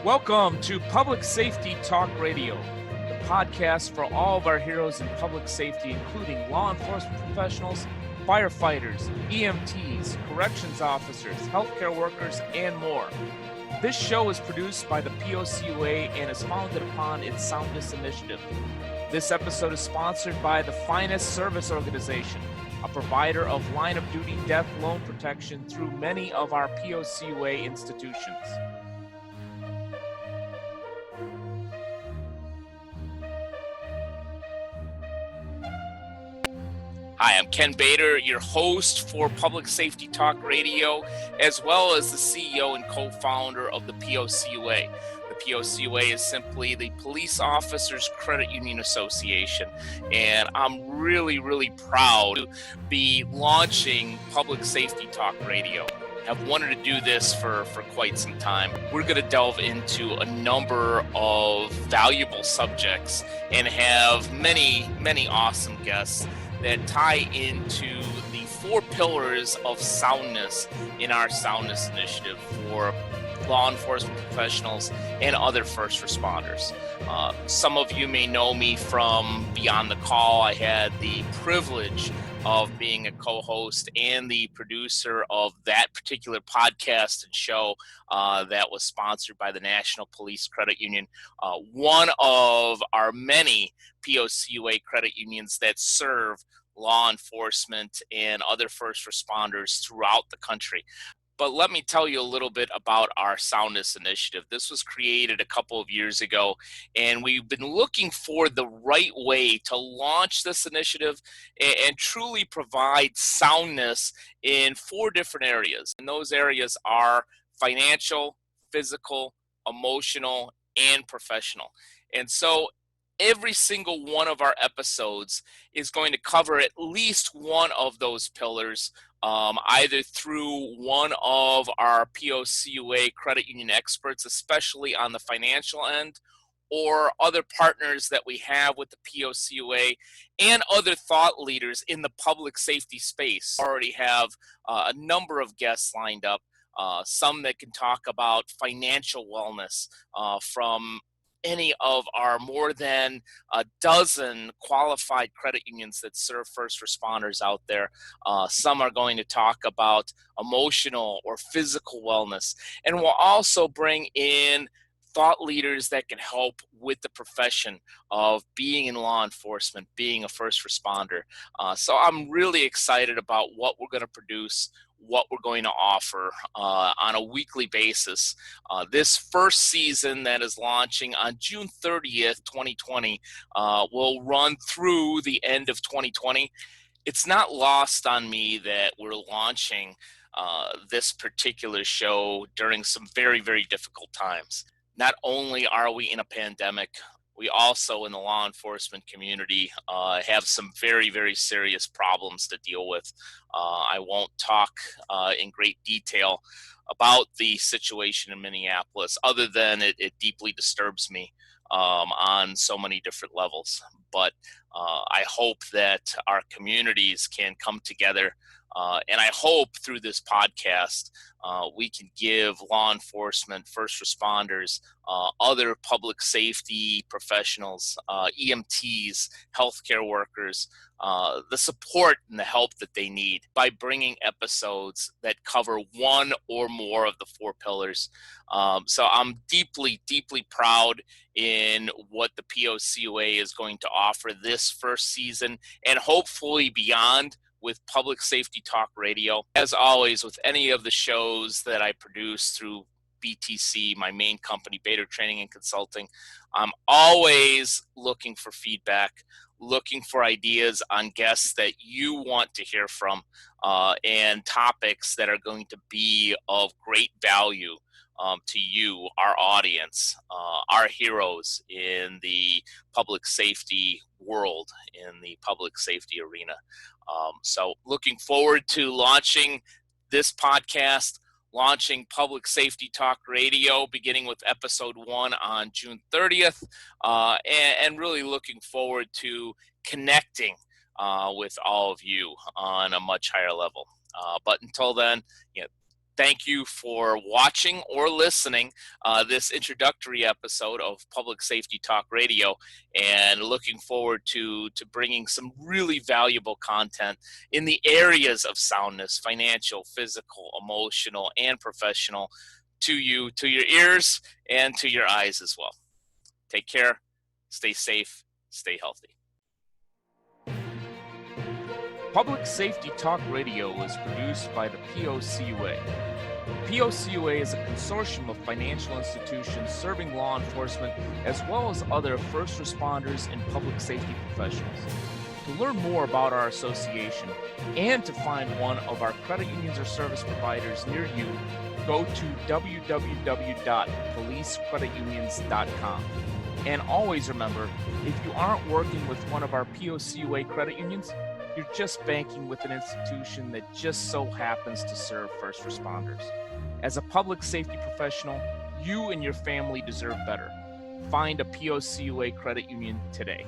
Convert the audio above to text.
Welcome to Public Safety Talk Radio, the podcast for all of our heroes in public safety, including law enforcement professionals, firefighters, EMTs, corrections officers, healthcare workers, and more. This show is produced by the POCUA and is founded upon its Soundness Initiative. This episode is sponsored by the Finest Service Organization, a provider of line-of-duty death loan protection through many of our POCUA institutions. Hi, I'm Ken Bator, your host for Public Safety Talk Radio, as well as the CEO and co-founder of the POCUA. The POCUA is simply the Police Officers Credit Union Association, and I'm really proud to be launching Public Safety Talk Radio. I've wanted to do this for quite some time. We're going to delve into a number of valuable subjects and have many awesome guests that tie into the four pillars of soundness in our Soundness Initiative for law enforcement professionals and other first responders. Some of you may know me from Beyond the Call. I had the privilege of being a co-host and the producer of that particular podcast and show that was sponsored by the National Police Credit Union, one of our many POCUA credit unions that serve law enforcement and other first responders throughout the country. But let me tell you a little bit about our Soundness Initiative. This was created a couple of years ago, and we've been looking for the right way to launch this initiative and truly provide soundness in four different areas. And those areas are financial, physical, emotional, and professional. And so every single one of our episodes is going to cover at least one of those pillars, either through one of our POCUA credit union experts, especially on the financial end, or other partners that we have with the POCUA and other thought leaders in the public safety space. We already have a number of guests lined up, some that can talk about financial wellness from any of our more than a dozen qualified credit unions that serve first responders out there. Some are going to talk about emotional or physical wellness. And we'll also bring in thought leaders that can help with the profession of being in law enforcement, being a first responder. So I'm really excited about what we're going to produce, what we're going to offer on a weekly basis. This first season that is launching on June 30th, 2020, will run through the end of 2020. It's not lost on me that we're launching this particular show during some very difficult times. Not only are we in a pandemic, we also in the law enforcement community have some very serious problems to deal with. I won't talk in great detail about the situation in Minneapolis, other than it deeply disturbs me on so many different levels. But I hope that our communities can come together, and I hope through this podcast we can give law enforcement, first responders, other public safety professionals, EMTs, healthcare workers, the support and the help that they need by bringing episodes that cover one or more of the four pillars. So I'm deeply proud in what the POCUA is going to offer this first season and hopefully beyond with Public Safety Talk Radio. As always, with any of the shows that I produce through BTC, my main company, Bator Training and Consulting, I'm always looking for feedback, looking for ideas on guests that you want to hear from, and topics that are going to be of great value to you, our audience, our heroes in the public safety world, in the public safety arena. So looking forward to launching this podcast, launching Public Safety Talk Radio, beginning with episode 1 on June 30th, and really looking forward to connecting with all of you on a much higher level. But until then, Thank you for watching or listening this introductory episode of Public Safety Talk Radio, and looking forward to bringing some really valuable content in the areas of soundness, financial, physical, emotional, and professional to you, to your ears, and to your eyes as well. Take care, stay safe, stay healthy. Public Safety Talk Radio is produced by the POCUA. POCUA is a consortium of financial institutions serving law enforcement as well as other first responders and public safety professionals. To learn more about our association and to find one of our credit unions or service providers near you, go to www.policecreditunions.com. And always remember, if you aren't working with one of our POCUA credit unions, you're just banking with an institution that just so happens to serve first responders. As a public safety professional, you and your family deserve better. Find a POCUA credit union today.